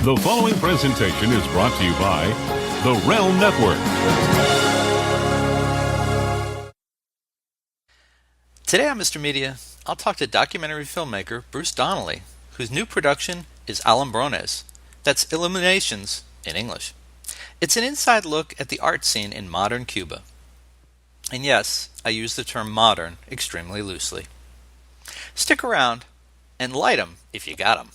The following presentation is brought to you by the Realm Network. Today on Mr. Media, I'll talk to documentary filmmaker Bruce Donnelly, whose new production is Alumbrones. That's Illuminations in English. It's an inside look at the art scene in modern Cuba. And yes, I use the term modern extremely loosely. Stick around and light 'em if you got 'em.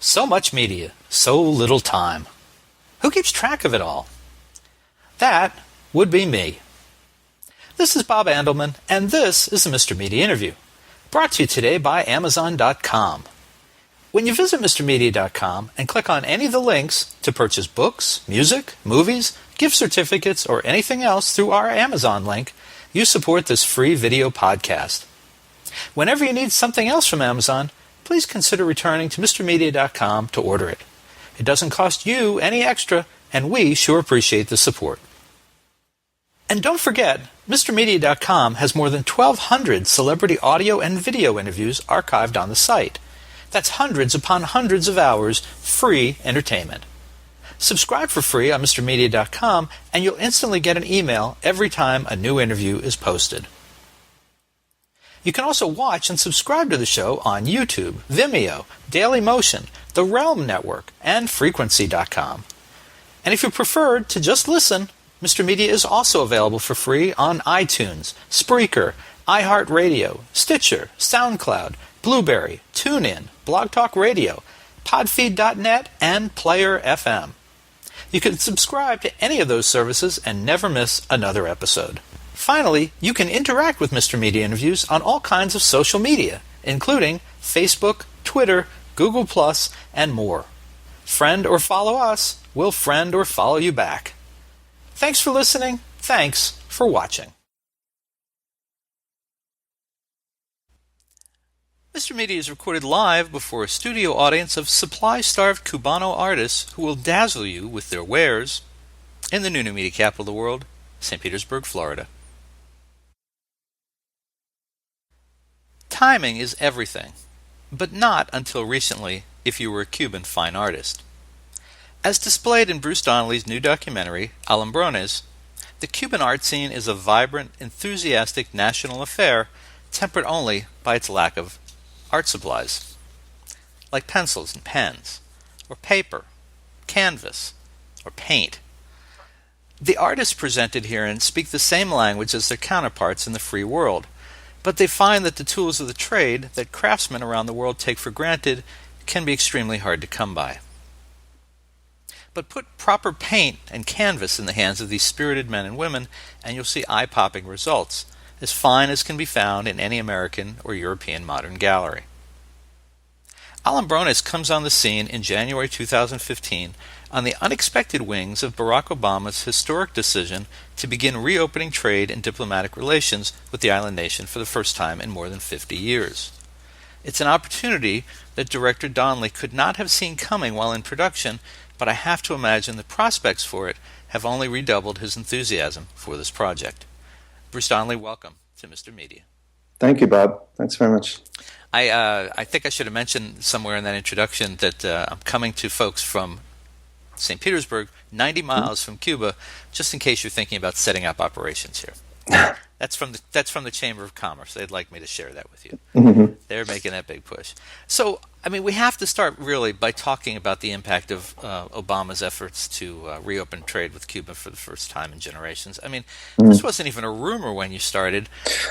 So much media, so little time. Who keeps track of it all? That would be me. This is Bob Andelman, and this is the Mr. Media Interview, brought to you today by Amazon.com. When you visit MrMedia.com and click on any of the links to purchase books, music, movies, gift certificates, or anything else through our Amazon link, you support this free video podcast. Whenever you need something else from Amazon, please consider returning to MrMedia.com to order it. It doesn't cost you any extra, and we sure appreciate the support. And don't forget, MrMedia.com has more than 1,200 celebrity audio and video interviews archived on the site. That's hundreds upon hundreds of hours free entertainment. Subscribe for free on MrMedia.com, and you'll instantly get an email every time a new interview is posted. You can also watch and subscribe to the show on YouTube, Vimeo, Dailymotion, the Realm Network, and Frequency.com. And if you preferred to just listen, Mr. Media is also available for free on iTunes, Spreaker, iHeartRadio, Stitcher, SoundCloud, Blueberry, TuneIn, Blog Talk Radio, Podfeed.net, and Player FM. You can subscribe to any of those services and never miss another episode. Finally, you can interact with Mr. Media Interviews on all kinds of social media, including Facebook, Twitter, Google+, and more. Friend or follow us, we'll friend or follow you back. Thanks for listening. Thanks for watching. Mr. Media is recorded live before a studio audience of supply-starved Cubano artists who will dazzle you with their wares in the new media capital of the world, St. Petersburg, Florida. Timing is everything, but not until recently if you were a Cuban fine artist. As displayed in Bruce Donnelly's new documentary, Alumbrones, the Cuban art scene is a vibrant, enthusiastic national affair tempered only by its lack of art supplies, like pencils and pens, or paper, canvas, or paint. The artists presented herein speak the same language as their counterparts in the free world, but they find that the tools of the trade that craftsmen around the world take for granted can be extremely hard to come by. But put proper paint and canvas in the hands of these spirited men and women, and you'll see eye-popping results, as fine as can be found in any American or European modern gallery. Alumbrones comes on the scene in January 2015 on the unexpected wings of Barack Obama's historic decision to begin reopening trade and diplomatic relations with the island nation for the first time in more than 50 years. It's an opportunity that director Donnelly could not have seen coming while in production, but I have to imagine the prospects for it have only redoubled his enthusiasm for this project. Bruce Donnelly, welcome to Mr. Media. Thank you, Bob. Thanks very much. I think I should have mentioned somewhere in that introduction that I'm coming to folks from St. Petersburg, 90 miles from Cuba, just in case you're thinking about setting up operations here. That's from the Chamber of Commerce. They'd like me to share that with you. Mm-hmm. They're making that big push. So, I mean, we have to start really by talking about the impact of Obama's efforts to reopen trade with Cuba for the first time in generations. I mean, this wasn't even a rumor when you started.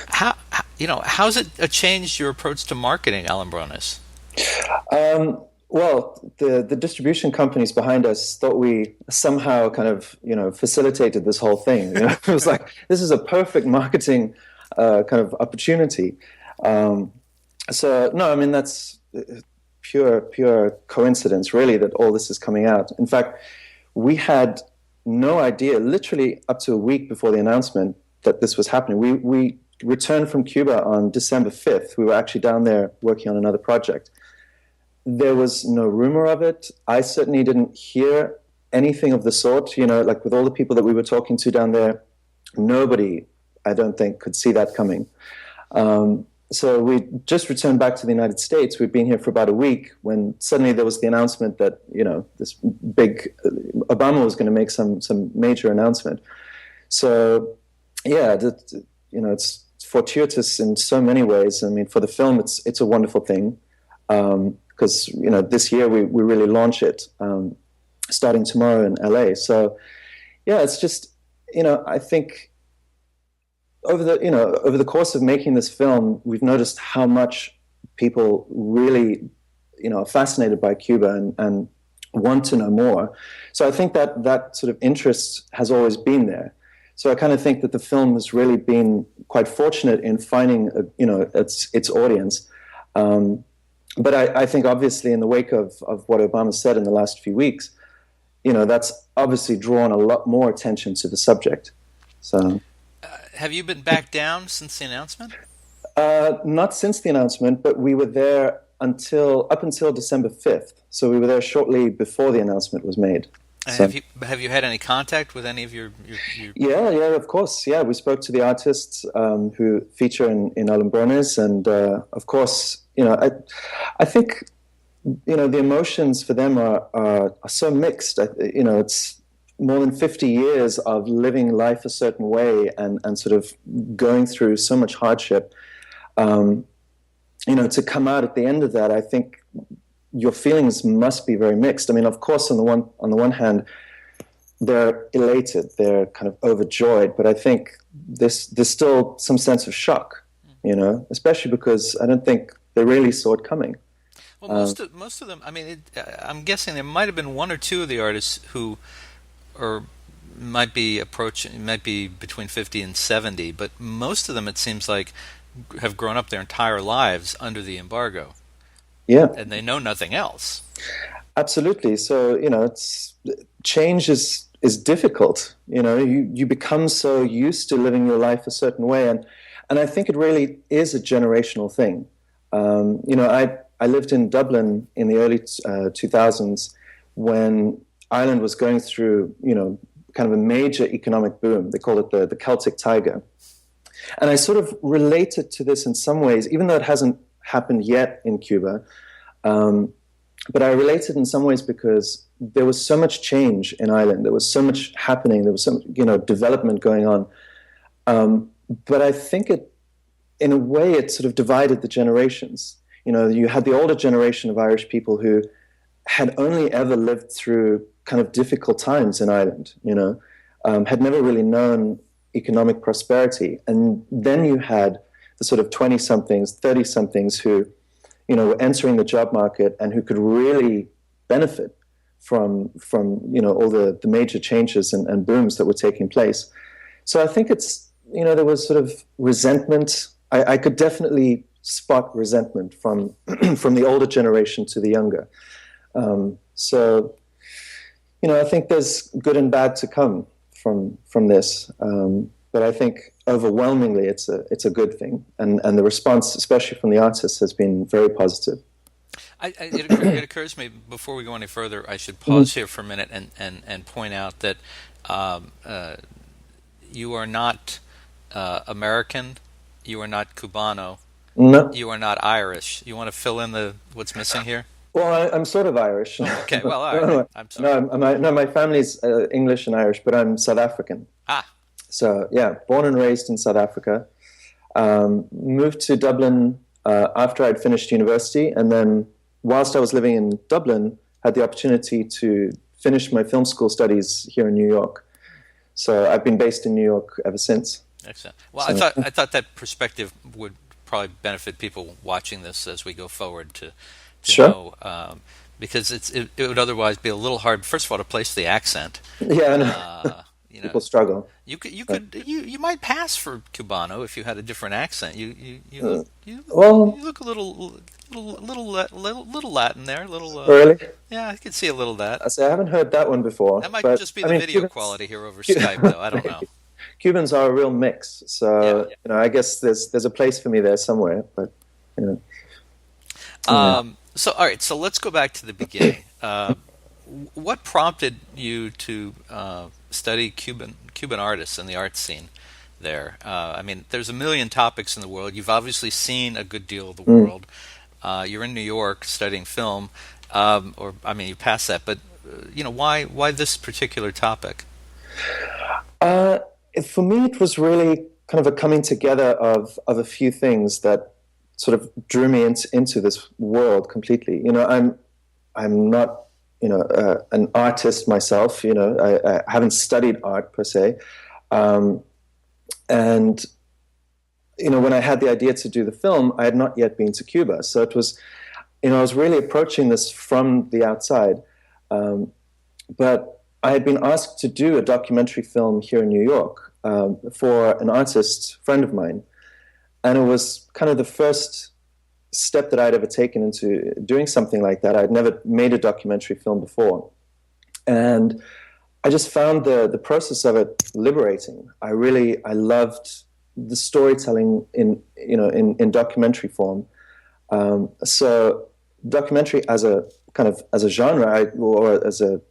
How's it changed your approach to marketing Alumbrones? Well, the distribution companies behind us thought we somehow kind of, facilitated this whole thing. It was like, this is a perfect marketing kind of opportunity. That's pure coincidence, really, that all this is coming out. In fact, we had no idea, literally up to a week before the announcement, that this was happening. We returned from Cuba on December 5th. We were actually down there working on another project. There was no rumor of it. I certainly didn't hear anything of the sort. Like with all the people that we were talking to down there, nobody I don't think, could see that coming. So we just returned back to the United States. We'd been here for about a week when suddenly there was the announcement that, this big Obama was going to make some major announcement. So, yeah, it's fortuitous in so many ways. I mean, for the film, it's a wonderful thing because this year we really launch it starting tomorrow in LA. So, yeah, it's just I think. Over the course of making this film, we've noticed how much people really, are fascinated by Cuba and want to know more. So I think that sort of interest has always been there. So I kind of think that the film has really been quite fortunate in finding, its audience. But I think obviously in the wake of what Obama said in the last few weeks, that's obviously drawn a lot more attention to the subject. So. Have you been back down since the announcement? Not since the announcement, but we were there up until December 5th. So we were there shortly before the announcement was made. So, have you had any contact with any of your... Yeah, of course. Yeah, we spoke to the artists who feature in Alumbrones, and of course, I think the emotions for them are so mixed. It's more than 50 years of living life a certain way and sort of going through so much hardship. To come out at the end of that, I think your feelings must be very mixed. I mean, of course, on the one hand, they're elated, they're kind of overjoyed, but I think there's still some sense of shock, especially because I don't think they really saw it coming. Well, most of them, I mean, I'm guessing there might have been one or two of the artists who or might be between 50 and 70, but most of them, it seems like, have grown up their entire lives under the embargo. Yeah. And they know nothing else. Absolutely. So, change is difficult. You become so used to living your life a certain way, and I think it really is a generational thing. I lived in Dublin in the early 2000s when Ireland was going through, kind of a major economic boom. They call it the Celtic Tiger. And I sort of related to this in some ways, even though it hasn't happened yet in Cuba. But I related in some ways because there was so much change in Ireland. There was so much happening. There was some, development going on. But I think in a way, it sort of divided the generations. You had the older generation of Irish people who had only ever lived through kind of difficult times in Ireland, had never really known economic prosperity. And then you had the sort of 20-somethings, 30-somethings who, were entering the job market and who could really benefit from all the major changes and booms that were taking place. So I think it's, there was sort of resentment. I could definitely spot resentment from from the older generation to the younger. So, I think there's good and bad to come from this. But I think overwhelmingly it's a good thing. And the response, especially from the artists, has been very positive. It occurs to me, before we go any further, I should pause here for a minute and point out that you are not American, you are not Cubano, no. You are not Irish. You want to fill in what's missing here? Well, I'm sort of Irish. Okay, well, all right. I'm sorry. No, my family's English and Irish, but I'm South African. Ah. So, yeah, born and raised in South Africa. Moved to Dublin after I'd finished university, and then whilst I was living in Dublin, had the opportunity to finish my film school studies here in New York. So I've been based in New York ever since. Excellent. Well, so, I thought that perspective would probably benefit people watching this as we go forward to sure. know, because it would otherwise be a little hard, first of all, to place the accent. Yeah, I know. People struggle. You might pass for Cubano if you had a different accent. You look a little Latin there. Really? Yeah, I could see a little of that. I haven't heard that one before. That might just be the video quality here over Skype, though. I don't know. Cubans are a real mix, so yeah. I guess there's a place for me there somewhere. But So all right, so let's go back to the beginning. What prompted you to study Cuban artists and the art scene? there. I mean, there's a million topics in the world. You've obviously seen a good deal of the world. You're in New York studying film, or I mean, you passed that, but why this particular topic? For me, it was really kind of a coming together of a few things that sort of drew me into this world completely. I'm not an artist myself. I haven't studied art per se, and when I had the idea to do the film, I had not yet been to Cuba, so it was, I was really approaching this from the outside, but I had been asked to do a documentary film here in New York for an artist friend of mine. And it was kind of the first step that I'd ever taken into doing something like that. I'd never made a documentary film before. And I just found the process of it liberating. I loved the storytelling in documentary form. So documentary as a genre, or as a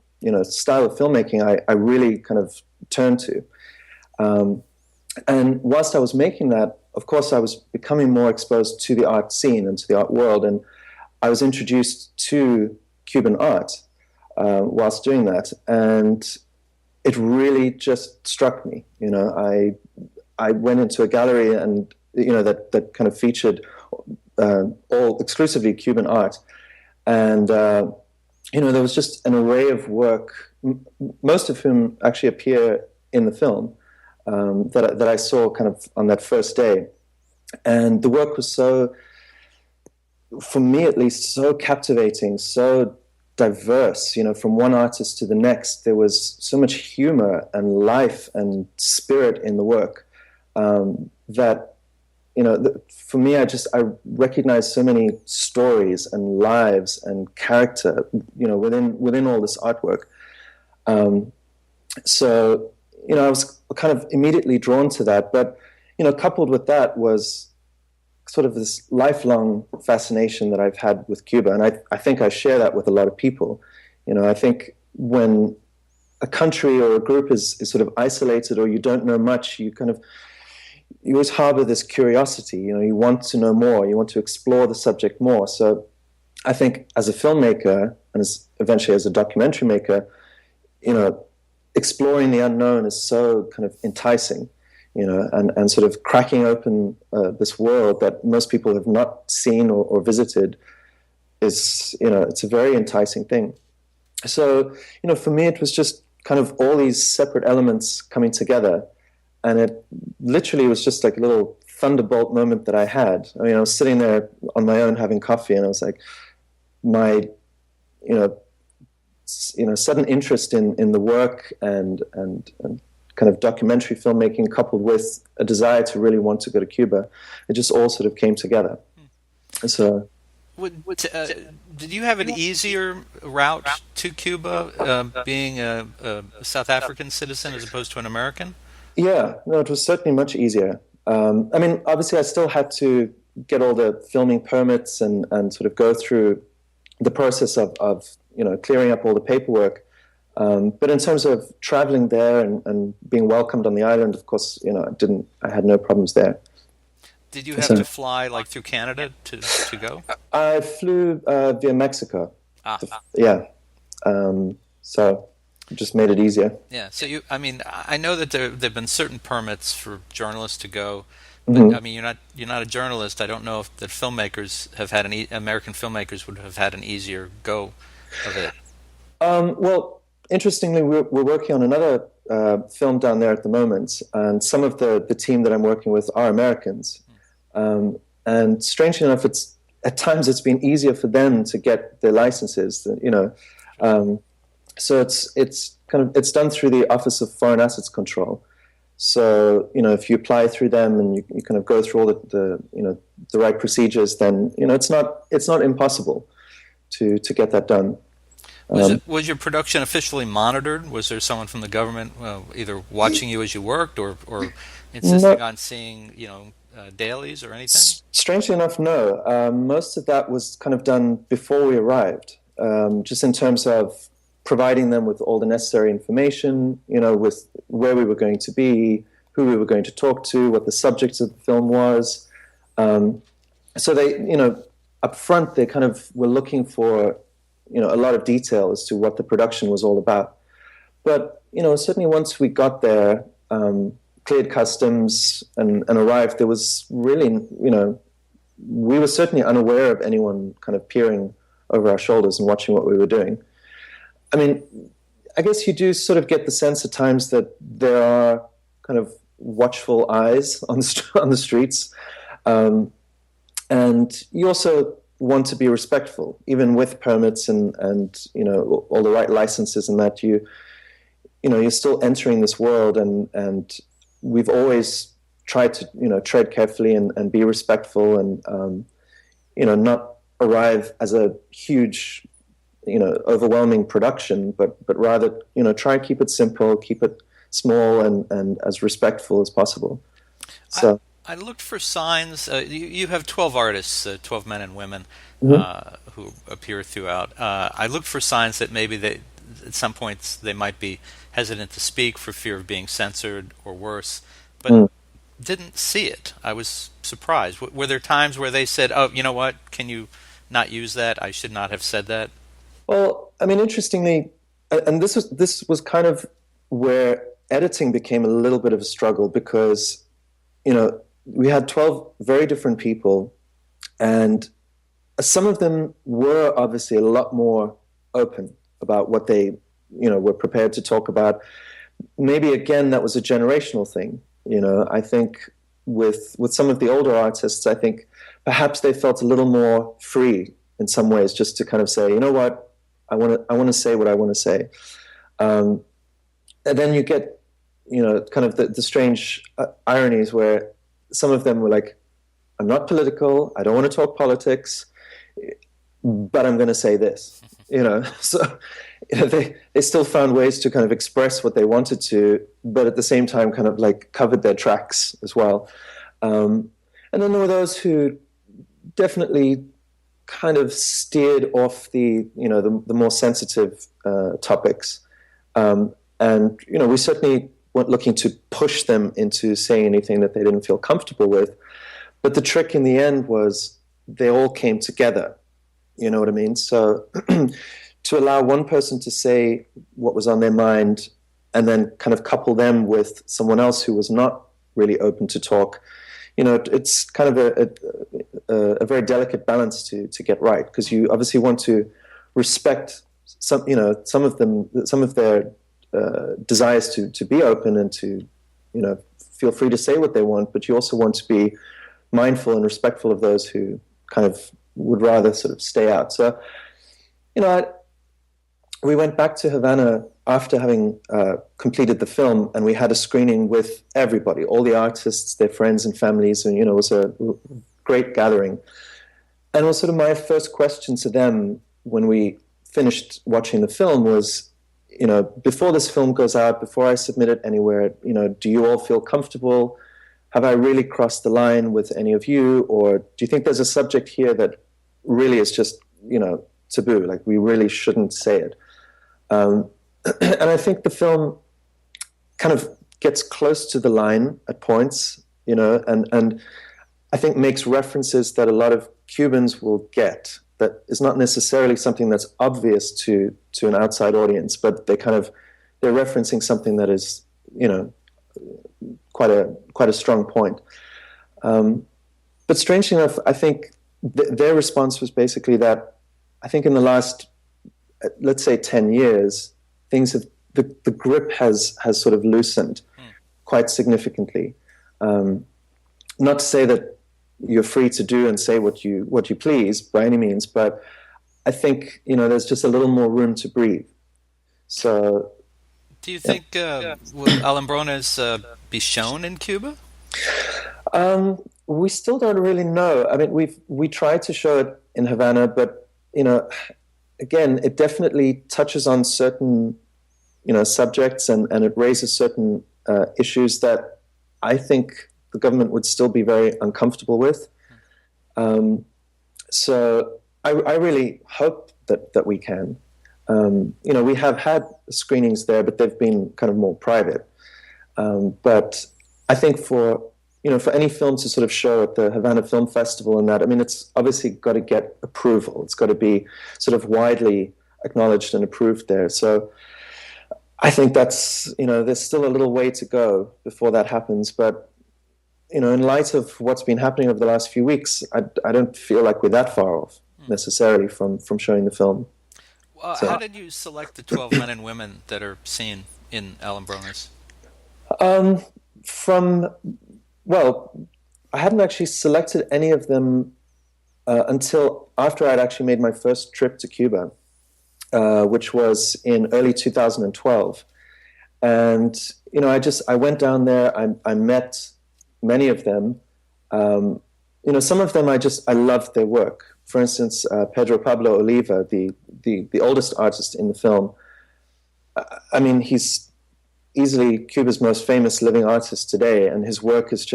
style of filmmaking, I really kind of turned to. And whilst I was making that, of course, I was becoming more exposed to the art scene and to the art world, and I was introduced to Cuban art whilst doing that, and it really just struck me. I went into a gallery and that kind of featured all exclusively Cuban art, and there was just an array of work, most of whom actually appear in the film, that I saw kind of on that first day. And the work was so, for me at least, so captivating, so diverse. From one artist to the next, there was so much humor and life and spirit in the work that, for me, I recognized so many stories and lives and character, within all this artwork. So, I was kind of immediately drawn to that. But, coupled with that was sort of this lifelong fascination that I've had with Cuba. And I think I share that with a lot of people. I think when a country or a group is sort of isolated, or you don't know much, you always harbor this curiosity. You want to know more, you want to explore the subject more. So I think as a filmmaker, and eventually as a documentary maker, exploring the unknown is so kind of enticing, and sort of cracking open this world that most people have not seen or visited is, it's a very enticing thing. So, for me, it was just kind of all these separate elements coming together, and it literally was just like a little thunderbolt moment that I had. I mean, I was sitting there on my own having coffee, and I was like, my, sudden interest in the work and kind of documentary filmmaking, coupled with a desire to really want to go to Cuba, it just all sort of came together. So, did you have an easier route to Cuba, being a South African citizen as opposed to an American? Yeah, no, it was certainly much easier. I mean, obviously, I still had to get all the filming permits and sort of go through the process of clearing up all the paperwork. But in terms of traveling there and being welcomed on the island, of course, I had no problems there. Did you have to fly like through Canada to go? I flew via Mexico. Yeah. So it just made it easier. Yeah. So I know that there've been certain permits for journalists to go, but I mean, you're not a journalist. I don't know if the filmmakers have had American filmmakers would have had an easier go of it. Well, interestingly, we're working on another film down there at the moment, and some of the team that I'm working with are Americans. And strangely enough, at times it's been easier for them to get their licenses. So it's done through the Office of Foreign Assets Control. So if you apply through them and you kind of go through all the right procedures, then it's not impossible to get that done. Was your production officially monitored? Was there someone from the government either watching you as you worked, or insisting on seeing dailies or anything? Strangely enough, no. Most of that was kind of done before we arrived, just in terms of providing them with all the necessary information, with where we were going to be, who we were going to talk to, what the subject of the film was. So they, up front, they kind of were looking for, a lot of detail as to what the production was all about. But, certainly once we got there, cleared customs and arrived, there was really, we were certainly unaware of anyone kind of peering over our shoulders and watching what we were doing. I mean, I guess you do sort of get the sense at times that there are kind of watchful eyes on the streets. And you also want to be respectful, even with permits and all the right licenses and that you're still entering this world, and we've always tried to tread carefully and be respectful and not arrive as a huge overwhelming production, but rather try and keep it simple, keep it small and as respectful as possible. So I looked for signs. You have 12 artists, 12 men and women, who appear throughout. I looked for signs that maybe at some points they might be hesitant to speak for fear of being censored or worse, but didn't see it. I was surprised. Were there times where they said, "Oh, you know what? Can you not use that? I should not have said that"? Well, I mean, interestingly, and this was kind of where editing became a little bit of a struggle because, we had 12 very different people, and some of them were obviously a lot more open about what they, were prepared to talk about. Maybe again, that was a generational thing. I think with some of the older artists, I think perhaps they felt a little more free in some ways, just to kind of say, you know what, I want to say what I want to say. And then you get, kind of the strange ironies where some of them were like, I'm not political, I don't want to talk politics, but I'm going to say this, So they still found ways to kind of express what they wanted to, but at the same time kind of like covered their tracks as well. And then there were those who definitely kind of steered off the more sensitive topics. And, we certainly weren't looking to push them into saying anything that they didn't feel comfortable with. But the trick in the end was they all came together. You know what I mean? So to allow one person to say what was on their mind and then kind of couple them with someone else who was not really open to talk, it's kind of a very delicate balance to get right, because you obviously want to respect some of their desires to be open and to feel free to say what they want, but you also want to be mindful and respectful of those who kind of would rather sort of stay out. So we went back to Havana after having completed the film, and we had a screening with everybody, all the artists, their friends and families, and it was a great gathering. And it was sort of my first question to them when we finished watching the film was, before this film goes out, before I submit it anywhere, do you all feel comfortable? Have I really crossed the line with any of you? Or do you think there's a subject here that really is just, taboo, like we really shouldn't say it? And I think the film kind of gets close to the line at points, and I think makes references that a lot of Cubans will get, that is not necessarily something that's obvious to an outside audience, but they're referencing something that is, quite a strong point. But strangely enough, I think their response was basically that I think in the last, let's say 10 years, things have, the grip has sort of loosened quite significantly. Not to say that you're free to do and say what you please by any means, but I think there's just a little more room to breathe. So, do you think will Alumbrones be shown in Cuba? We still don't really know. I mean, we tried to show it in Havana, but again, it definitely touches on certain subjects and it raises certain issues that I think the government would still be very uncomfortable with. So I really hope that we can. We have had screenings there, but they've been kind of more private. But I think for any film to sort of show at the Havana Film Festival and that, I mean, it's obviously got to get approval. It's got to be sort of widely acknowledged and approved there. So I think that's, there's still a little way to go before that happens. But, in light of what's been happening over the last few weeks, I don't feel like we're that far off necessarily from showing the film. How did you select the 12 men and women that are seen in Alumbrones? Well, I hadn't actually selected any of them until after I'd actually made my first trip to Cuba, which was in early 2012. And, I went down there, I met many of them. Some of them I loved their work. For instance, Pedro Pablo Oliva, the oldest artist in the film. I mean, he's easily Cuba's most famous living artist today, and his work is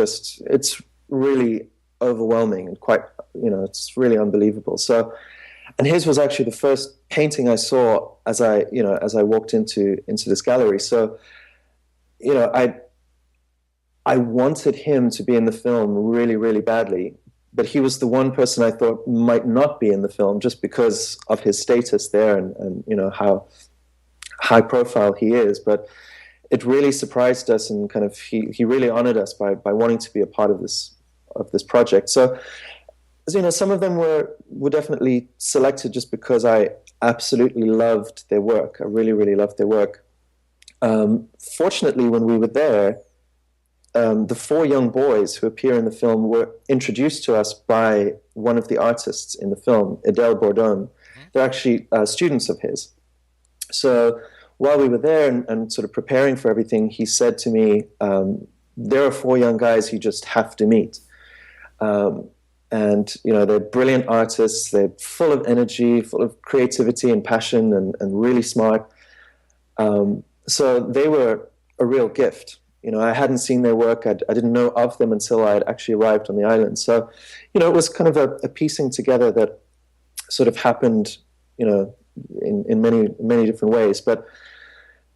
it's really overwhelming and quite, it's really unbelievable. So, and his was actually the first painting I saw as I walked into this gallery. So, I wanted him to be in the film really, really badly, but he was the one person I thought might not be in the film just because of his status there and how high profile he is. But it really surprised us, and kind of he really honored us by wanting to be a part of this project. So, some of them were definitely selected just because I absolutely loved their work. I really, really loved their work. Fortunately, when we were there, the four young boys who appear in the film were introduced to us by one of the artists in the film, Edel Bourdon. They're actually students of his. So while we were there and sort of preparing for everything, he said to me, there are four young guys you just have to meet. And, they're brilliant artists. They're full of energy, full of creativity and passion and really smart. So they were a real gift. I hadn't seen their work. I didn't know of them until I had actually arrived on the island. So, it was kind of a piecing together that sort of happened, in many, many different ways. But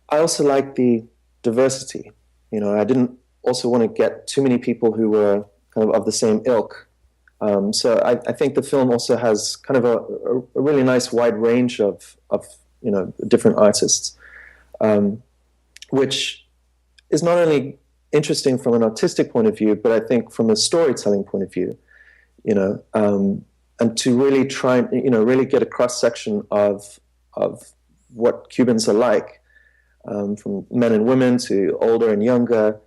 I also liked the diversity. I didn't also want to get too many people who were kind of the same ilk. So I think the film also has kind of a really nice wide range of different artists, which is not only interesting from an artistic point of view, but I think from a storytelling point of view, and to really try and, really get a cross-section of what Cubans are like, from men and women to older and younger.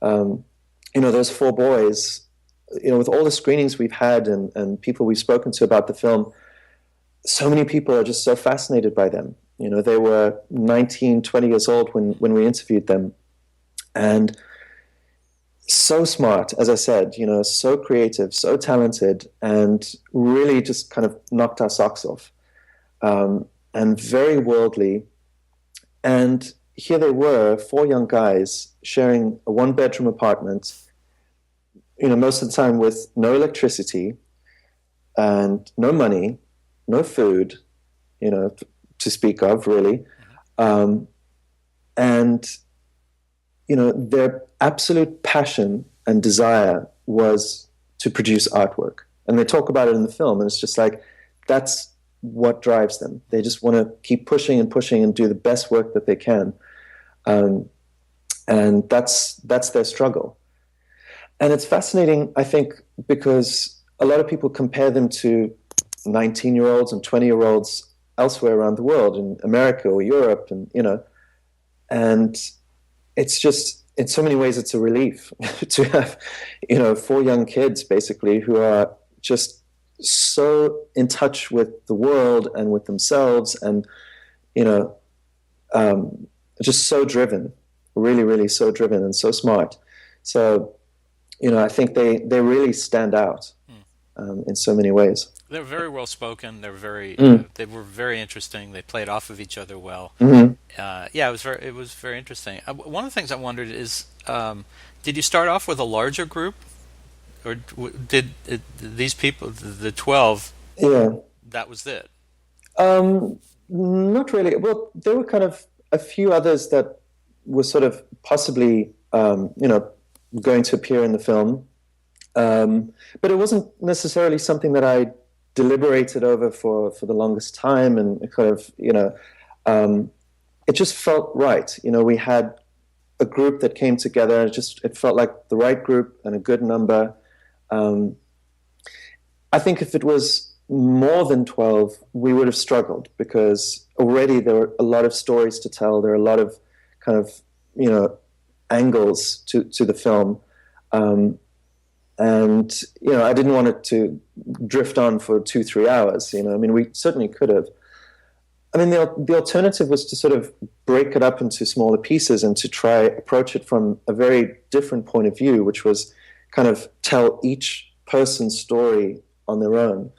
Those four boys, with all the screenings we've had and people we've spoken to about the film, so many people are just so fascinated by them. They were 19, 20 years old when we interviewed them. And so smart, as I said, so creative, so talented, and really just kind of knocked our socks off. And very worldly. And here they were, four young guys sharing a one-bedroom apartment, most of the time with no electricity and no money, no food, to speak of, really. And their absolute passion and desire was to produce artwork. And they talk about it in the film, and it's just like, that's what drives them. They just want to keep pushing and pushing and do the best work that they can. And that's their struggle. And it's fascinating, I think, because a lot of people compare them to 19-year-olds and 20-year-olds elsewhere around the world, in America or Europe, and it's just, in so many ways, it's a relief to have, four young kids, basically, who are just so in touch with the world and with themselves and, just so driven, really, really so driven and so smart. So, I think they really stand out in so many ways. They're very well spoken. They're very. They were very interesting. They played off of each other well. Mm-hmm. It was very interesting. One of the things I wondered is, did you start off with a larger group, or did these people, the 12? Yeah. That was it. Not really. Well, there were kind of a few others that were sort of possibly, going to appear in the film. But it wasn't necessarily something that I deliberated over for the longest time, and kind of, it just felt right. We had a group that came together. It felt like the right group and a good number. I think if it was more than 12, we would have struggled, because already there were a lot of stories to tell. There are a lot of kind of, angles to the film. And, I didn't want it to drift on for 2-3 hours. We certainly could have. The alternative was to sort of break it up into smaller pieces and to try approach it from a very different point of view, which was kind of tell each person's story on their own.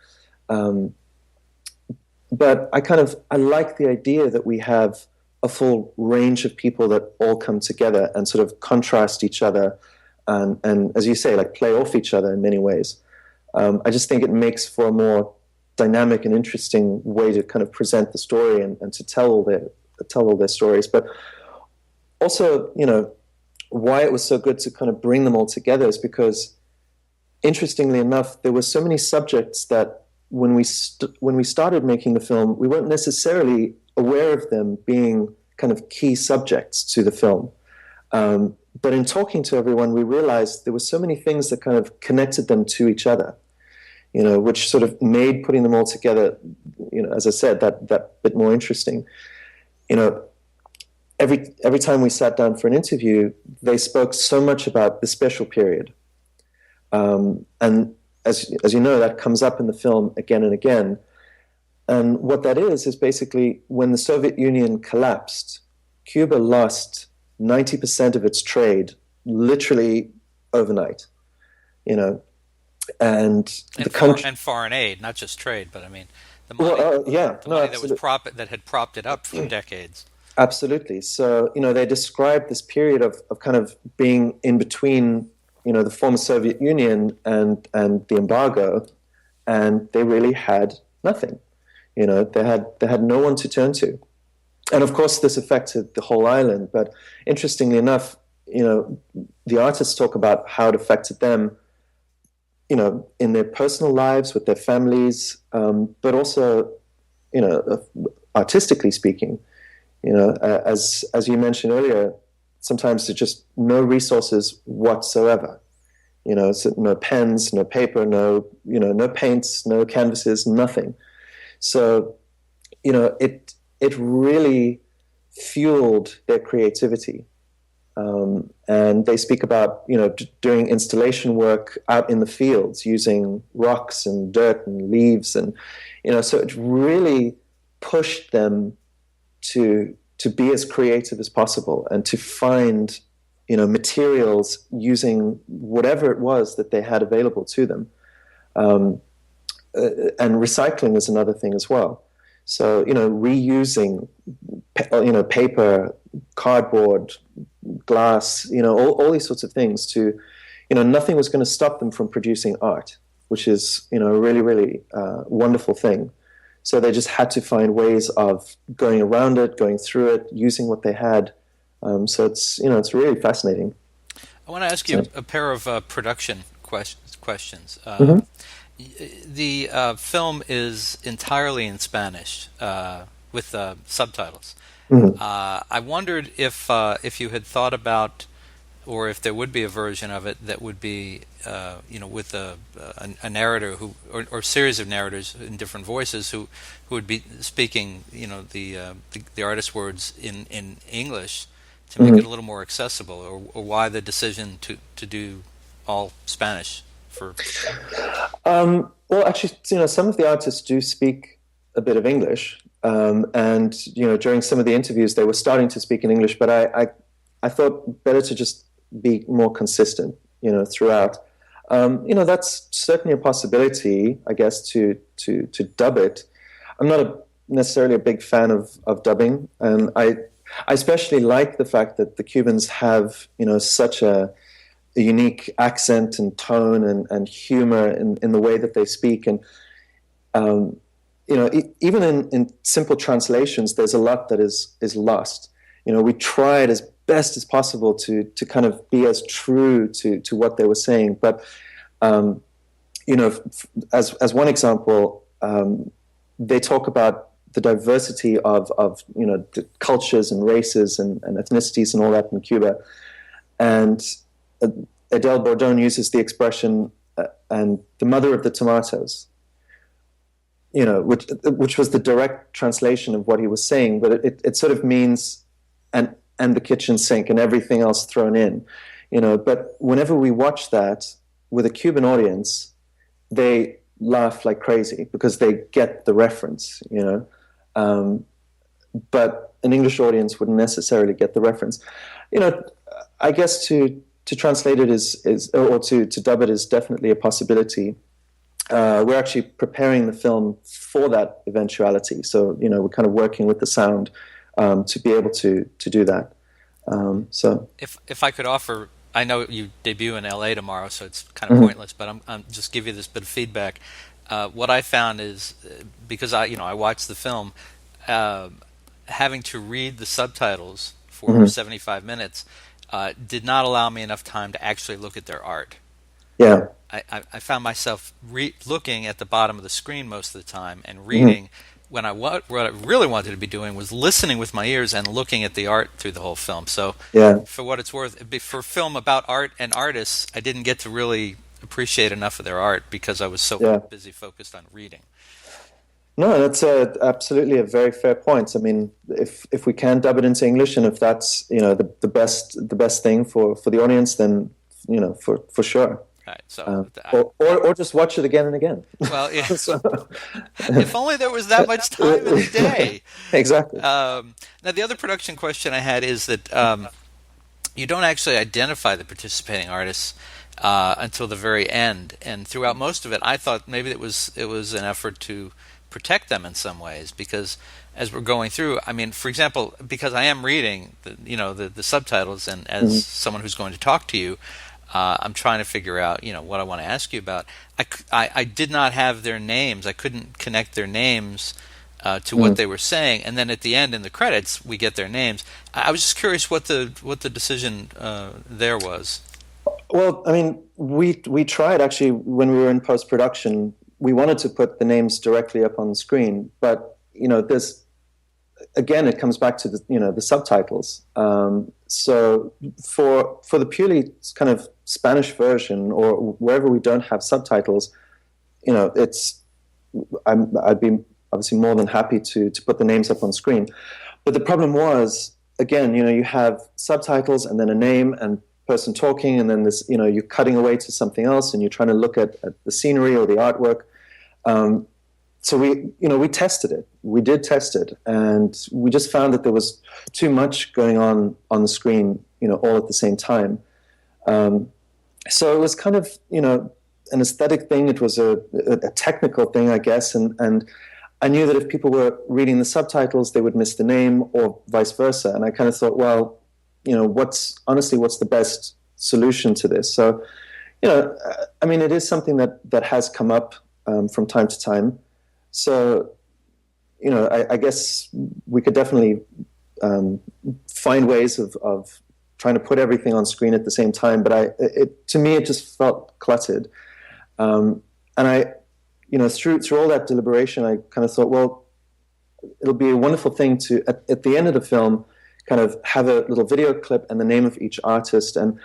But I like the idea that we have a full range of people that all come together and sort of contrast each other and as you say, like play off each other in many ways. I just think it makes for a more dynamic and interesting way to kind of present the story and to tell all their stories. But also, why it was so good to kind of bring them all together is because, interestingly enough, there were so many subjects that when we started making the film, we weren't necessarily aware of them being kind of key subjects to the film. But in talking to everyone, we realized there were so many things that kind of connected them to each other, which sort of made putting them all together, as I said, that bit more interesting. Every time we sat down for an interview, they spoke so much about the special period. And as you know, that comes up in the film again and again. And what that is basically when the Soviet Union collapsed, Cuba lost 90% of its trade literally overnight, and the country and foreign aid, not just trade, but the money, that had propped it up for decades. Absolutely. So they described this period of kind of being in between the former Soviet Union and the embargo, and they really had nothing. They had no one to turn to. And of course, this affected the whole island. But interestingly enough, the artists talk about how it affected them, in their personal lives with their families, but also, artistically speaking, as you mentioned earlier, sometimes there's just no resources whatsoever. So no pens, no paper, no paints, no canvases, nothing. So, it really fueled their creativity. And they speak about, doing installation work out in the fields using rocks and dirt and leaves. And, so it really pushed them to be as creative as possible and to find, materials using whatever it was that they had available to them. And recycling is another thing as well. So, reusing, paper, cardboard, glass, all these sorts of things to, nothing was going to stop them from producing art, which is, a really, really wonderful thing. So they just had to find ways of going around it, going through it, using what they had. So it's, it's really fascinating. I want to ask you a pair of production questions. The film is entirely in Spanish with subtitles. I wondered if you had thought about, or if there would be a version of it that would be, with a narrator or series of narrators in different voices who would be speaking, the artist's words in English to make it a little more accessible, or why the decision to do all Spanish for. Well, actually, some of the artists do speak a bit of English, and during some of the interviews they were starting to speak in English, but I thought better to just be more consistent, throughout. That's certainly a possibility, I guess, to dub it. I'm not necessarily a big fan of dubbing, and I especially like the fact that the Cubans have, such a unique accent and tone and humor in the way that they speak. And, even in simple translations, there's a lot that is lost. We tried as best as possible to kind of be as true to what they were saying. But as one example, they talk about the diversity of the cultures and races and ethnicities and all that in Cuba, and Adele Bordone uses the expression and the mother of the tomatoes, which was the direct translation of what he was saying, but it sort of means and the kitchen sink and everything else thrown in, But whenever we watch that with a Cuban audience, they laugh like crazy because they get the reference, But an English audience wouldn't necessarily get the reference. I guess to translate it or to dub it is definitely a possibility. We're actually preparing the film for that eventuality. So, we're kind of working with the sound to be able to do that. So, if I could offer, I know you debut in LA tomorrow, so it's kind of pointless, but I'm just give you this bit of feedback. What I found is, because I watched the film, having to read the subtitles for 75 minutes did not allow me enough time to actually look at their art. Yeah. I found myself looking at the bottom of the screen most of the time and reading, when what I really wanted to be doing was listening with my ears and looking at the art through the whole film. So for what it's worth, for a film about art and artists, I didn't get to really appreciate enough of their art because I was so busy focused on reading. No, that's absolutely a very fair point. I mean, if we can dub it into English, and if that's the best thing for the audience, then for sure. Right. So, or just watch it again and again. Well, yeah. If only there was that much time in the day. Exactly. Now, the other production question I had is that you don't actually identify the participating artists until the very end, and throughout most of it, I thought maybe it was an effort to protect them in some ways, because as we're going through, I mean, for example, because I am reading the subtitles, and as someone who's going to talk to you, I'm trying to figure out what I want to ask you about. I did not have their names. I couldn't connect their names to what they were saying, and then at the end in the credits we get their names. I was just curious what the decision there was. Well, I mean, we tried actually when we were in post-production. We wanted to put the names directly up on the screen, but there's, again, it comes back to the subtitles. So for the purely kind of Spanish version, or wherever we don't have subtitles, I'd be obviously more than happy to put the names up on screen. But the problem was, again, you have subtitles and then a name and person talking, and then this, you're cutting away to something else, and you're trying to look at the scenery or the artwork. So we tested it. We did test it, and we just found that there was too much going on the screen, all at the same time. So it was kind of, an aesthetic thing. It was a technical thing, I guess, and I knew that if people were reading the subtitles, they would miss the name, or vice versa. And I kind of thought, well, what's the best solution to this? So, I mean, it is something that has come up from time to time. So, I guess we could definitely find ways of trying to put everything on screen at the same time. But to me, it just felt cluttered. And through all that deliberation, I kind of thought, well, it'll be a wonderful thing to, at the end of the film, kind of have a little video clip and the name of each artist. And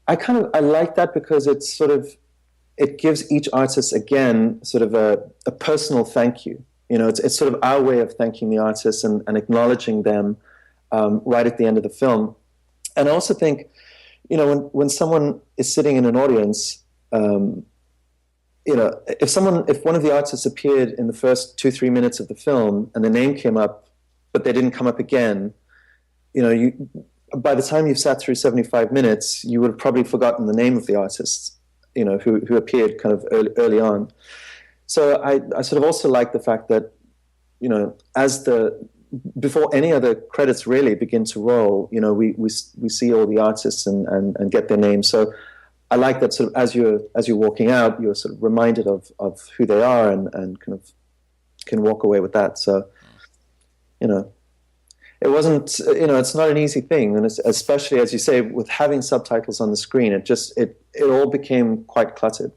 I like that because it gives each artist, again, sort of a personal thank you. It's sort of our way of thanking the artists and acknowledging them right at the end of the film. And I also think, when someone is sitting in an audience, if one of the artists appeared in the first 2-3 minutes of the film and the name came up, but they didn't come up again, by the time you've sat through 75 minutes, you would have probably forgotten the name of the artist, who appeared kind of early on. So I sort of also like the fact that, before any other credits really begin to roll, we see all the artists and get their names. So I like that sort of as you're walking out, you're sort of reminded of who they are and kind of can walk away with that. So, it wasn't, it's not an easy thing, and especially as you say, with having subtitles on the screen, it all became quite cluttered.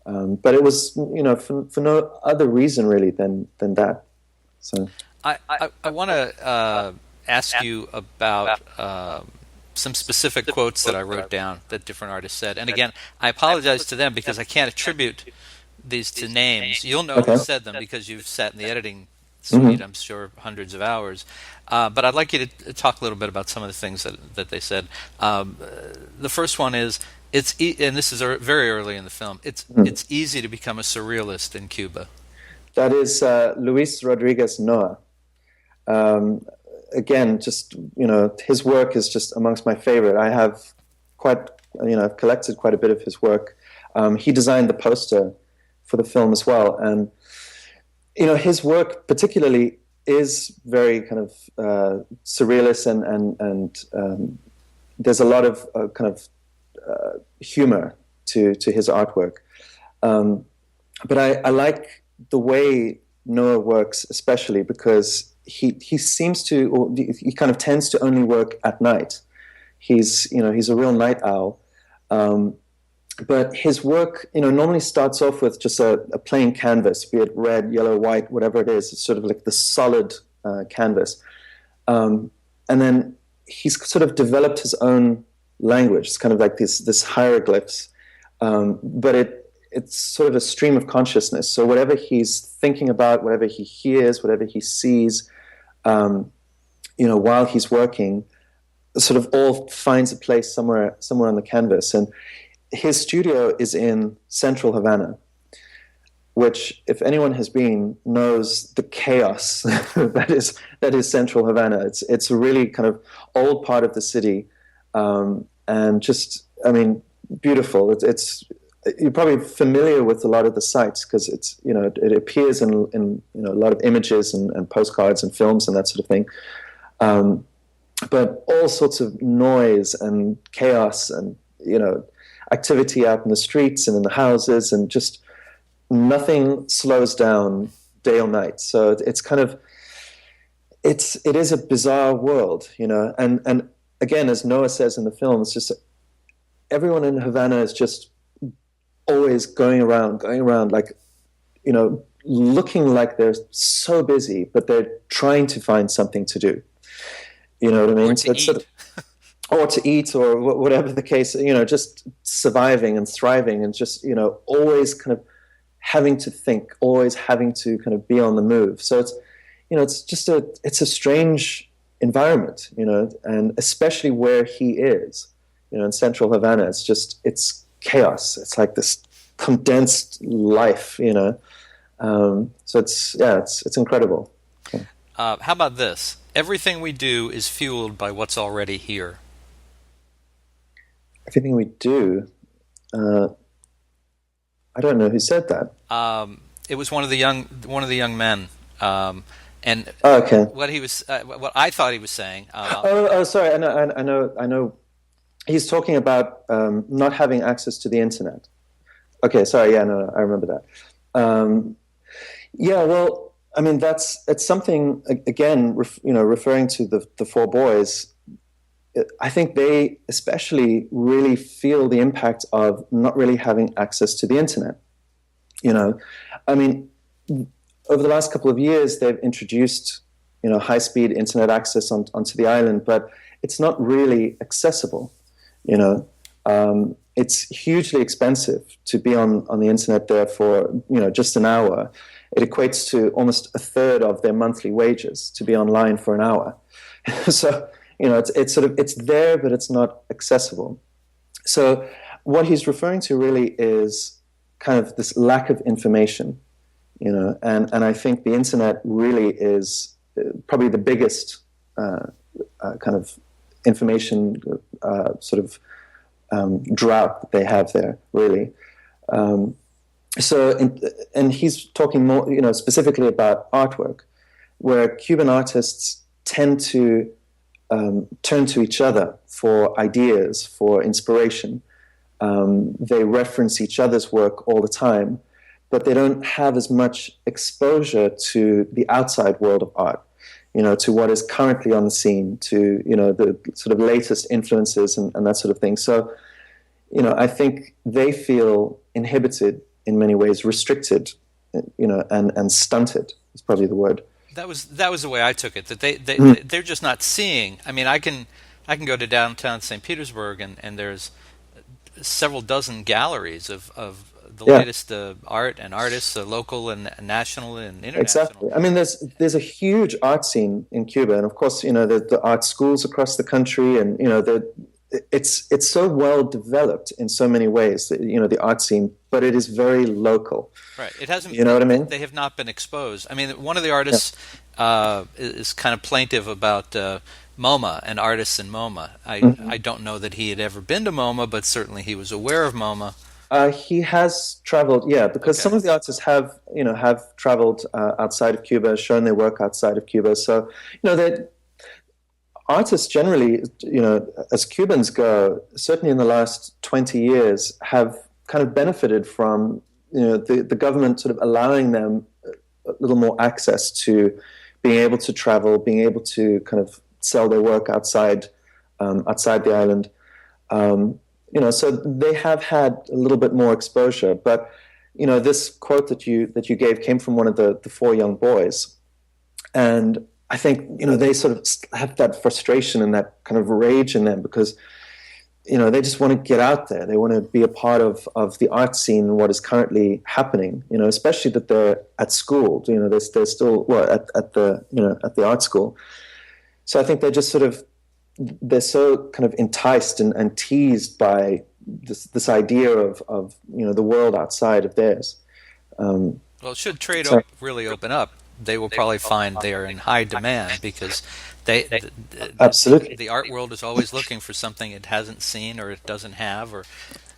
But it was, for no other reason really than that. So I want to ask you about some specific quotes that I wrote down that different artists said. And again, I apologize to them because I can't attribute these to names. You'll know who said them because you've sat in the editing suite, I'm sure, hundreds of hours. But I'd like you to talk a little bit about some of the things that they said. The first one is, and this is very early in the film, it's easy to become a surrealist in Cuba. That is Luis Rodriguez Noa. Again, just, his work is just amongst my favorite. I have I've collected quite a bit of his work. He designed the poster for the film as well. And, his work particularly is very kind of surrealist, and there's a lot of kind of humor to his artwork. But I like the way Noah works, especially because he seems to, or he kind of tends to only work at night. He's a real night owl. But his work, normally starts off with just a plain canvas, be it red, yellow, white, whatever it is. It's sort of like the solid canvas. And then he's sort of developed his own language. It's kind of like this hieroglyphs. But it's sort of a stream of consciousness. So whatever he's thinking about, whatever he hears, whatever he sees, while he's working, sort of all finds a place somewhere on the canvas. And his studio is in central Havana, which, if anyone has been, knows the chaos that is central Havana. It's a really kind of old part of the city, and just, beautiful. It's you're probably familiar with a lot of the sites because it's it appears in a lot of images and postcards and films and that sort of thing. But all sorts of noise and chaos and activity out in the streets and in the houses, and just nothing slows down day or night. So it's kind of it is a bizarre world, and again, as Noah says in the film, it's just everyone in Havana is just always going around, like, looking like they're so busy, but they're trying to find something to do. You know what I mean? Or to eat, or whatever the case, just surviving and thriving, and just, always kind of having to think, always having to kind of be on the move. So it's just it's a strange environment, and especially where he is, in central Havana, it's chaos. It's like this condensed life, so it's incredible. How about this? Everything we do is fueled by what's already here. Everything we do. I don't know who said that. It was one of the young men, and okay. What I thought he was saying. Sorry. I know. He's talking about not having access to the internet. Okay, sorry. Yeah, no, I remember that. Yeah, well, it's something, again, referring to the four boys. I think they especially really feel the impact of not really having access to the internet. Over the last couple of years, they've introduced, high-speed internet access onto the island, but it's not really accessible. It's hugely expensive to be on the internet there for, just an hour. It equates to almost a third of their monthly wages to be online for an hour. So, it's there, but it's not accessible. So what he's referring to really is kind of this lack of information, and I think the internet really is probably the biggest kind of information drought that they have there, really. And he's talking more, specifically about artwork, where Cuban artists tend to turn to each other for ideas, for inspiration. They reference each other's work all the time, but they don't have as much exposure to the outside world of art. to what is currently on the scene, to, the sort of latest influences and that sort of thing. So, I think they feel inhibited in many ways, restricted, and stunted is probably the word. That was the way I took it. That they're just not seeing. I mean, I can go to downtown St. Petersburg and there's several dozen galleries of the latest art and artists, local and national and international. Exactly. I mean, there's a huge art scene in Cuba, and of course, the art schools across the country, and it's so well developed in so many ways. The art scene, but it is very local. Right. It hasn't. You know what I mean? They have not been exposed. I mean, one of the artists is kind of plaintive about MoMA and artists in MoMA. I don't know that he had ever been to MoMA, but certainly he was aware of MoMA. He has traveled, because some of the artists have traveled outside of Cuba, shown their work outside of Cuba. So, that artists generally, as Cubans go, certainly in the last 20 years, have kind of benefited from, the government sort of allowing them a little more access to being able to travel, being able to kind of sell their work outside the island. So they have had a little bit more exposure. But, this quote that you gave came from one of the four young boys. And I think, they sort of have that frustration and that kind of rage in them because, they just want to get out there. They want to be a part of the art scene and what is currently happening, especially that they're at school, they're still, at the art school. So I think they're just sort of, they're so kind of enticed and teased by this idea of the world outside of theirs. Well, should trade really open up, they will probably find they are in high demand because absolutely, the art world is always looking for something it hasn't seen or it doesn't have.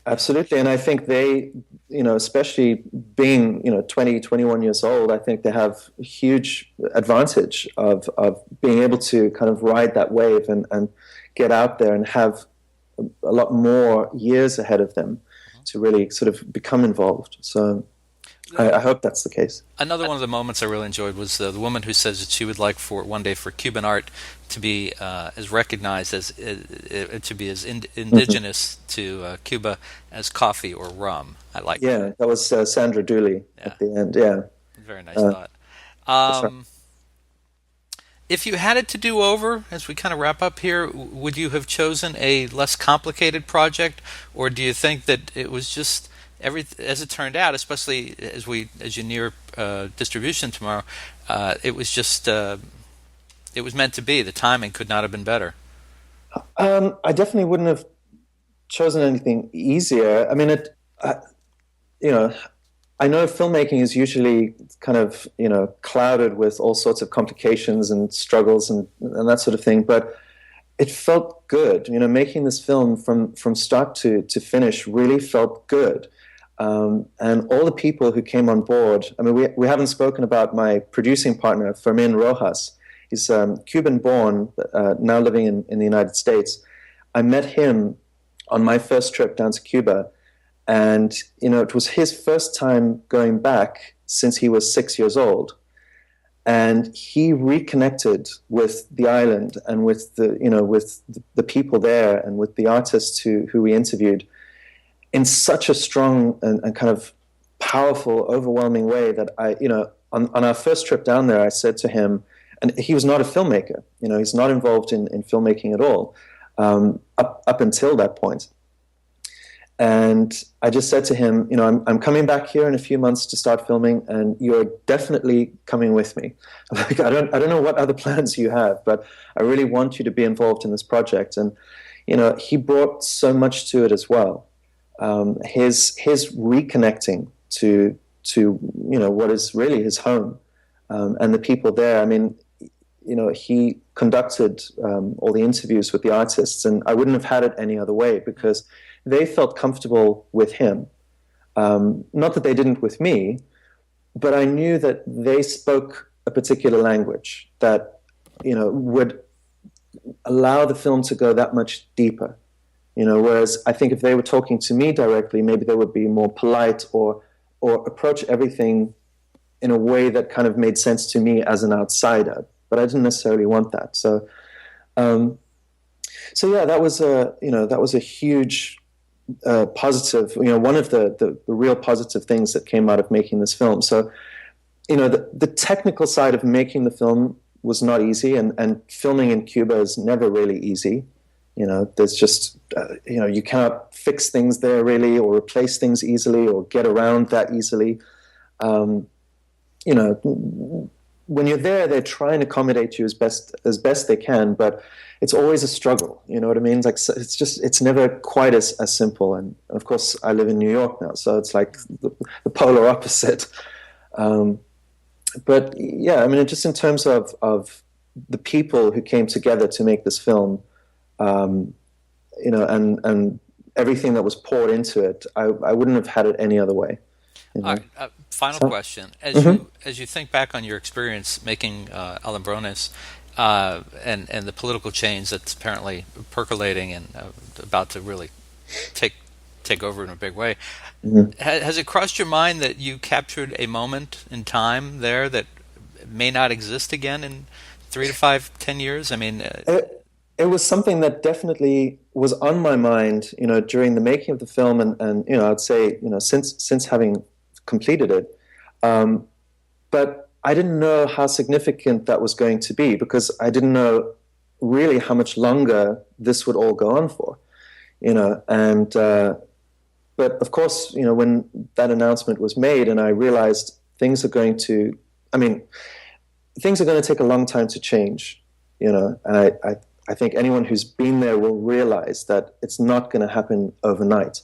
Absolutely, and I think they, especially being 20, 21 years old, I think they have a huge advantage of being able to kind of ride that wave and get out there and have a lot more years ahead of them to really sort of become involved. So I hope that's the case. Another one of the moments I really enjoyed was the woman who says that she would like for one day for Cuban art to be as recognized as to be as indigenous to Cuba as coffee or rum. I like that. Yeah, that was Sandra Dooley at the end. Yeah, very nice thought. If you had it to do over, as we kind of wrap up here, would you have chosen a less complicated project, or do you think that it was just as it turned out, especially as you near distribution tomorrow, it was just it was meant to be. The timing could not have been better. I definitely wouldn't have chosen anything easier. I mean, I know filmmaking is usually kind of clouded with all sorts of complications and struggles and that sort of thing, but it felt good. Making this film from start to finish really felt good. And all the people who came on board, I mean, we haven't spoken about my producing partner, Fermin Rojas. He's Cuban-born, now living in the United States. I met him on my first trip down to Cuba, and it was his first time going back since he was 6 years old. And he reconnected with the island and with the people there and with the artists who we interviewed in such a strong and kind of powerful, overwhelming way that on our first trip down there, I said to him, and he was not a filmmaker, he's not involved in filmmaking at all, up until that point. And I just said to him, I'm coming back here in a few months to start filming, and you're definitely coming with me. Like, I don't know what other plans you have, but I really want you to be involved in this project. And he brought so much to it as well. His reconnecting to what is really his home, and the people there. I mean, he conducted all the interviews with the artists, and I wouldn't have had it any other way because they felt comfortable with him. Not that they didn't with me, but I knew that they spoke a particular language that would allow the film to go that much deeper. Whereas I think if they were talking to me directly, maybe they would be more polite or approach everything in a way that kind of made sense to me as an outsider. but I didn't necessarily want that. So, yeah, that was a huge positive. One of the real positive things that came out of making this film. So, the technical side of making the film was not easy, and filming in Cuba is never really easy. There's just, you cannot fix things there really, or replace things easily, or get around that easily. When you're there, they try and accommodate you as best they can, but it's always a struggle. You know what I mean? It's never quite as simple. And of course, I live in New York now, so it's like the polar opposite. But yeah, I mean, just in terms of the people who came together to make this film, and everything that was poured into it, I wouldn't have had it any other way. All right, final question. As you think back on your experience making Alumbrones and the political change that's apparently percolating and about to really take over in a big way, has it crossed your mind that you captured a moment in time there that may not exist again in 3 to 5, 10 years? I mean, it was something that definitely was on my mind, during the making of the film, and I'd say, since having completed it, but I didn't know how significant that was going to be, because I didn't know really how much longer this would all go on for, and but of course, when that announcement was made and I realized things are going to take a long time to change, and I think anyone who's been there will realize that it's not going to happen overnight.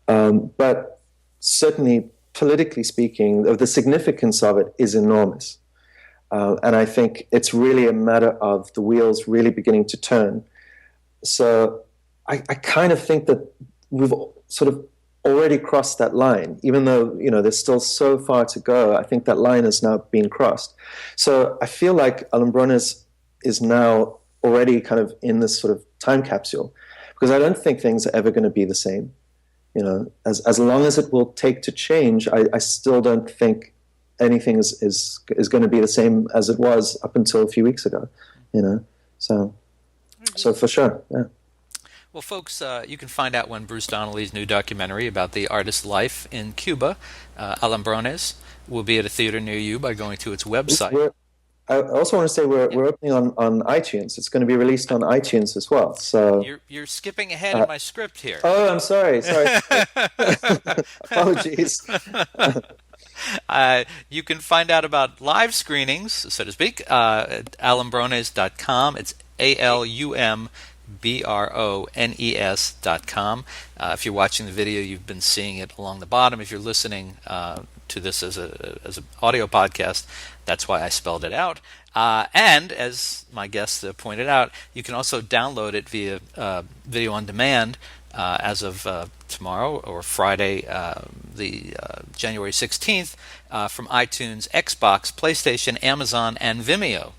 But certainly, politically speaking, the significance of it is enormous. And I think it's really a matter of the wheels really beginning to turn. So I kind of think that we've sort of already crossed that line, even though, there's still so far to go. I think that line has now been crossed. So I feel like Alumbrones is now already kind of in this sort of time capsule, because I don't think things are ever going to be the same. As long as it will take to change, I still don't think anything is going to be the same as it was up until a few weeks ago. So for sure, yeah. Well, folks, you can find out when Bruce Donnelly's new documentary about the artist's life in Cuba, Alumbrones, will be at a theater near you by going to its website. I also want to say we're opening on iTunes. It's going to be released on iTunes as well. So you're skipping ahead in my script here. Oh, I'm sorry. Apologies. You can find out about live screenings, so to speak, at alumbrones.com. It's ALUMBRONES.com. If you're watching the video, you've been seeing it along the bottom. If you're listening to this as an audio podcast, that's why I spelled it out. And as my guest pointed out, you can also download it via video on demand as of tomorrow or Friday, the January 16th, from iTunes, Xbox, PlayStation, Amazon, and Vimeo.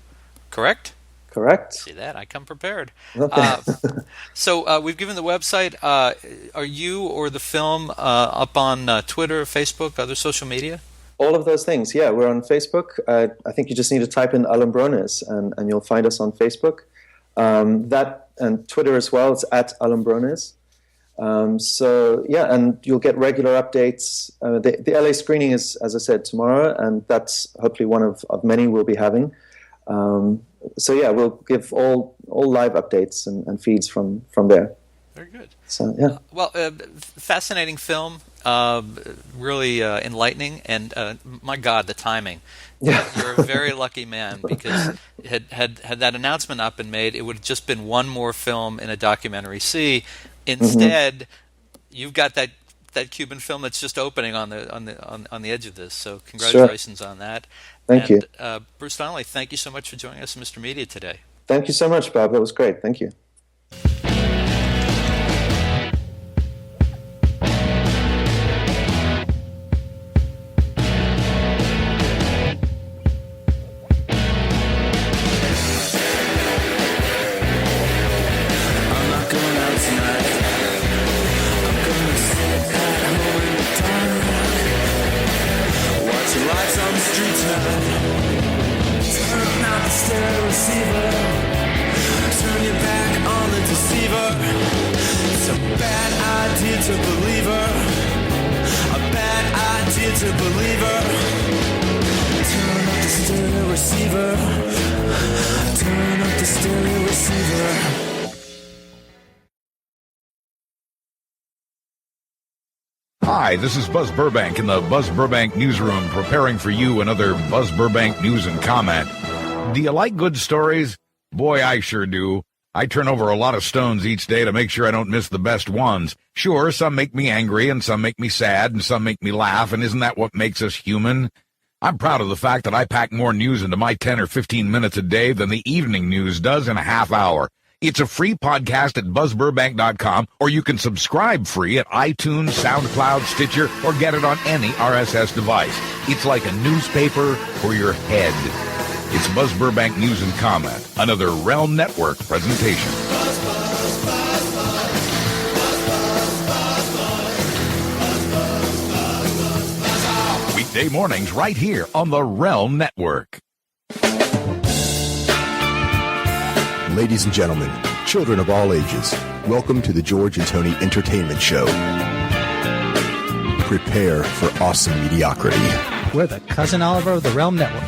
Correct? Correct. See that? I come prepared. Okay. So we've given the website. Are you or the film up on Twitter, Facebook, other social media? All of those things, yeah. We're on Facebook. I think you just need to type in Alumbrones, and you'll find us on Facebook. That and Twitter as well. It's at Alumbrones. So yeah, and you'll get regular updates. The LA screening is, as I said, tomorrow, and that's hopefully one of many we'll be having. So yeah, we'll give all live updates and feeds from there. Very good. So yeah. Fascinating film, really enlightening, and my God, the timing. Yeah. You're a very lucky man, because had that announcement not been made, it would have just been one more film in a documentary sea. Instead, you've got that Cuban film that's just opening on the edge of this. So congratulations on that. Thank you. Bruce Donnelly, thank you so much for joining us, Mr. Media, today. Thank you so much, Bob. That was great. Thank you. Lights on the streets now. her. It's a bad idea to believe her. A bad idea to believe her. Turn up the stereo receiver. Turn up the stereo receiver. Hi, this is Buzz Burbank in the Buzz Burbank newsroom, preparing for you another Buzz Burbank news and comment. Do you like good stories? Boy, I sure do. I turn over a lot of stones each day to make sure I don't miss the best ones. Sure, some make me angry, and some make me sad, and some make me laugh, and isn't that what makes us human? I'm proud of the fact that I pack more news into my 10 or 15 minutes a day than the evening news does in a half hour. It's a free podcast at buzzburbank.com, or you can subscribe free at iTunes, SoundCloud, Stitcher, or get it on any RSS device. It's like a newspaper for your head. It's Buzz Burbank News and Comment, another Realm Network presentation. Weekday mornings right here on the Realm Network. Ladies and gentlemen, children of all ages, welcome to the George and Tony Entertainment Show. Prepare for awesome mediocrity. We're the Cousin Oliver of the Realm Network.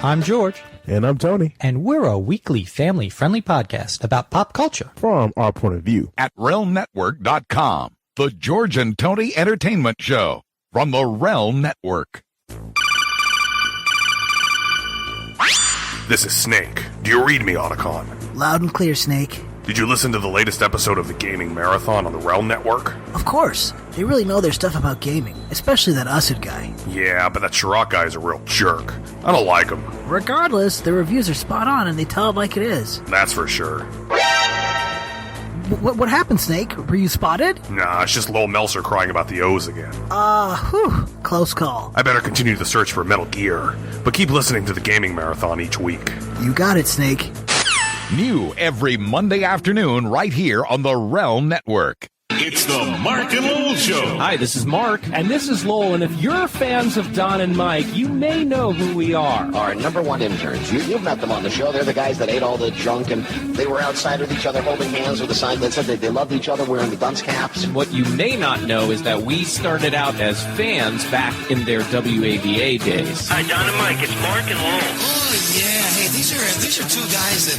I'm George. And I'm Tony. And we're a weekly family-friendly podcast about pop culture. From our point of view. At realmnetwork.com, the George and Tony Entertainment Show from the Realm Network. This is Snake. Do you read me, Otacon? Loud and clear, Snake. Did you listen to the latest episode of the Gaming Marathon on the Realm Network? Of course. They really know their stuff about gaming, especially that Usud guy. Yeah, but that Chirac guy is a real jerk. I don't like him. Regardless, the reviews are spot on and they tell it like it is. That's for sure. What happened, Snake? Were you spotted? Nah, it's just Lowell Melser crying about the O's again. Close call. I better continue the search for Metal Gear, but keep listening to the Gaming Marathon each week. You got it, Snake. New every Monday afternoon right here on the Realm Network. It's the Mark and Lowell Show. Hi, this is Mark. And this is Lowell. And if you're fans of Don and Mike, you may know who we are. Our number one interns. You've met them on the show. They're the guys that ate all the junk, and they were outside with each other holding hands with a sign that said that they loved each other wearing the dunce caps. And what you may not know is that we started out as fans back in their WAVA days. Hi, Don and Mike. It's Mark and Lowell. Oh, yeah. Hey, these are two guys that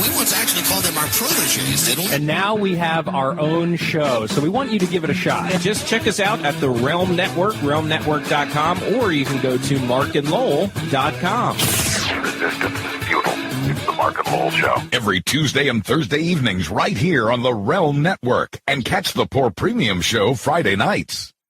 we once actually called them our proteges, didn't we? And now we have our own show, so we want you to give it a shot. Just check us out at the Realm Network, realmnetwork.com, or you can go to markandlowell.com. Resistance is futile. It's the Mark and Lowell Show. Every Tuesday and Thursday evenings right here on the Realm Network. And catch the Poor Premium Show Friday nights.